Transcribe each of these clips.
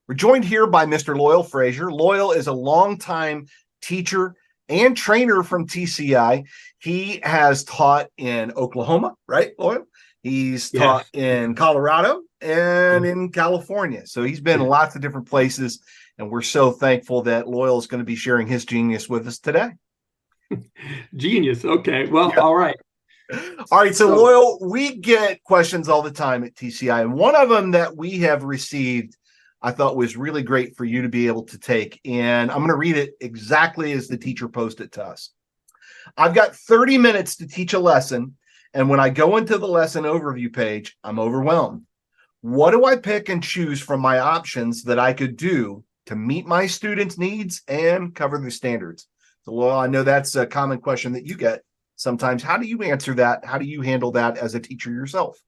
We're joined here by Mr. Loyal Frazier. Loyal is a longtime teacher and trainer from TCI. He has taught in Oklahoma, right, Loyal? He's taught Yes. in Colorado and Yeah. in California. So he's been in Yeah. lots of different places, and we're so thankful that Loyal is going to be sharing his genius with us today. Genius. Okay. Well, Yeah. all right. All right. So, So, Loyal, we get questions all the time at TCI, and one of them that we have received I thought was really great for you to be able to take. And I'm going to read it exactly as the teacher posted to us. I've got 30 minutes to teach a lesson. And when I go into the lesson overview page, I'm overwhelmed. What do I pick and choose from my options that I could do to meet my students' needs and cover the standards? So, well, I know that's a common question that you get sometimes. How do you answer that? How do you handle that as a teacher yourself?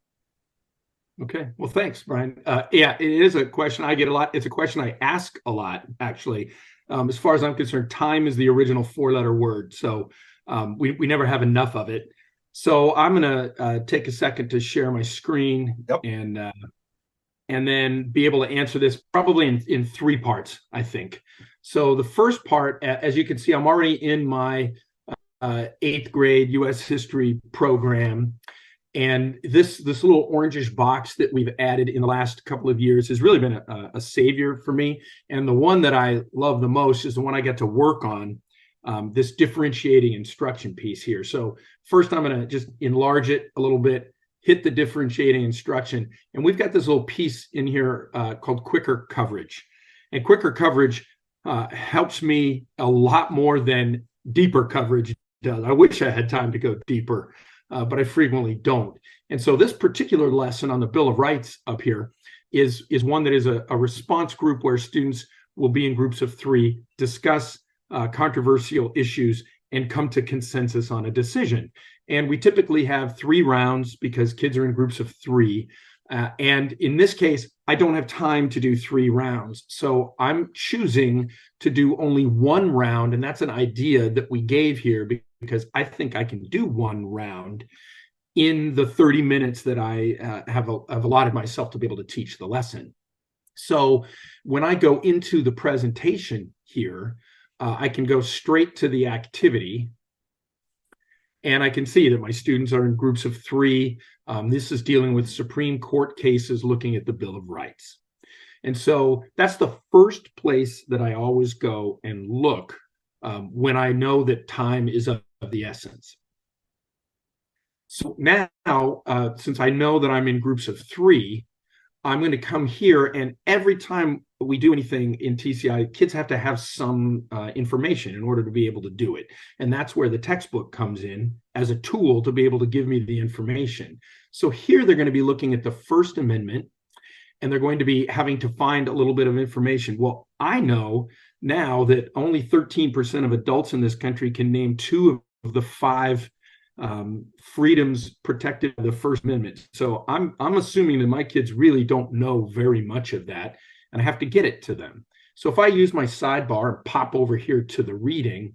okay. Well, thanks, Brian. Yeah, it is a question I get a lot. It's a question I ask a lot, actually. As far as I'm concerned, time is the original four-letter word. So we never have enough of it. So I'm going to take a second to share my screen Yep. and then be able to answer this probably in three parts, I think. So the first part, as you can see, I'm already in my eighth grade U.S. history program. And this little orangish box that we've added in the last couple of years has really been a savior for me. And the one that I love the most is the one I get to work on, this differentiating instruction piece here. So first, I'm going to just enlarge it a little bit, hit the differentiating instruction. And we've got this little piece in here called quicker coverage. And quicker coverage helps me a lot more than deeper coverage does. I wish I had time to go deeper. But I frequently don't. And so this particular lesson on the Bill of Rights up here is one that is a response group where students will be in groups of three, discuss controversial issues, and come to consensus on a decision. And we typically have 3 rounds because kids are in groups of 3. And in this case, I don't have time to do 3 rounds. So I'm choosing to do only 1 round. And that's an idea that we gave here because I think I can do 1 round in the 30 minutes that I have allotted myself to be able to teach the lesson. So when I go into the presentation here, I can go straight to the activity. And I can see that my students are in groups of 3. This is dealing with Supreme Court cases looking at the Bill of Rights. And so that's the first place that I always go and look when I know that time is of the essence. So now, since I know that I'm in groups of 3, I'm going to come here, and every time we do anything in TCI, kids have to have some information in order to be able to do it. And that's where the textbook comes in as a tool to be able to give me the information. So here they're going to be looking at the First Amendment, and they're going to be having to find a little bit of information. Well, I know now that only 13% of adults in this country can name 2 of the 5 freedoms protected by the First Amendment. So I'm assuming that my kids really don't know very much of that, and I have to get it to them. So if I use my sidebar and pop over here to the reading,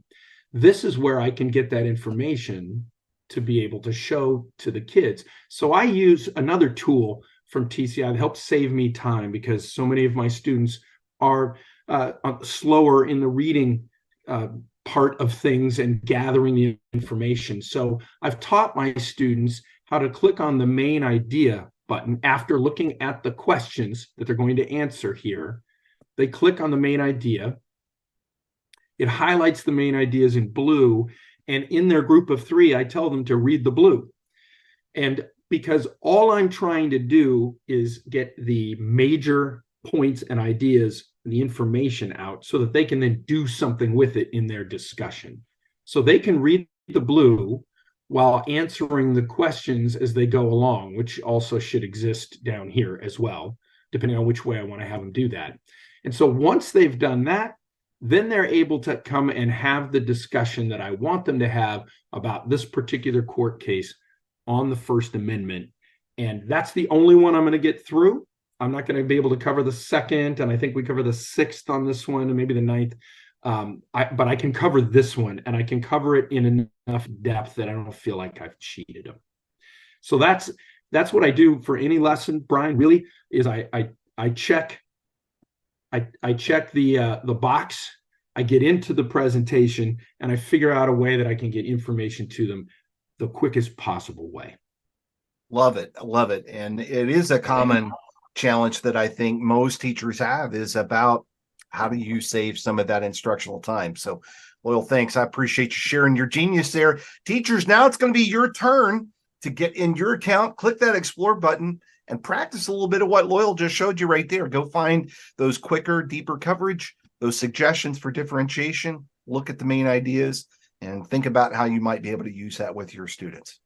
this is where I can get that information to be able to show to the kids. So I use another tool from TCI that helps save me time because so many of my students are slower in the reading part of things and gathering the information. So I've taught my students how to click on the main idea button after looking at the questions that they're going to answer here. They click on the main idea. It highlights the main ideas in blue. And in their group of 3, I tell them to read the blue. And because all I'm trying to do is get the major points and ideas, the information out so that they can then do something with it in their discussion. So they can read the blue while answering the questions as they go along, which also should exist down here as well, depending on which way I want to have them do that. And so once they've done that, then they're able to come and have the discussion that I want them to have about this particular court case on the First Amendment. And that's the only one I'm going to get through. I'm not going to be able to cover the 2nd, and I think we cover the 6th on this one, and maybe the 9th. But I can cover this one, and I can cover it in enough depth that I don't feel like I've cheated them. So that's what I do for any lesson, Brian, really, is I check I check the box, I get into the presentation, and I figure out a way that I can get information to them the quickest possible way. Love it. Love it. And it is a common challenge that I think most teachers have, is about how do you save some of that instructional time. So, Loyal, thanks. I appreciate you sharing your genius there. Teachers, now it's going to be your turn to get in your account, click that explore button, and practice a little bit of what Loyal just showed you right there. Go find those quicker, deeper coverage, those suggestions for differentiation, look at the main ideas, and think about how you might be able to use that with your students.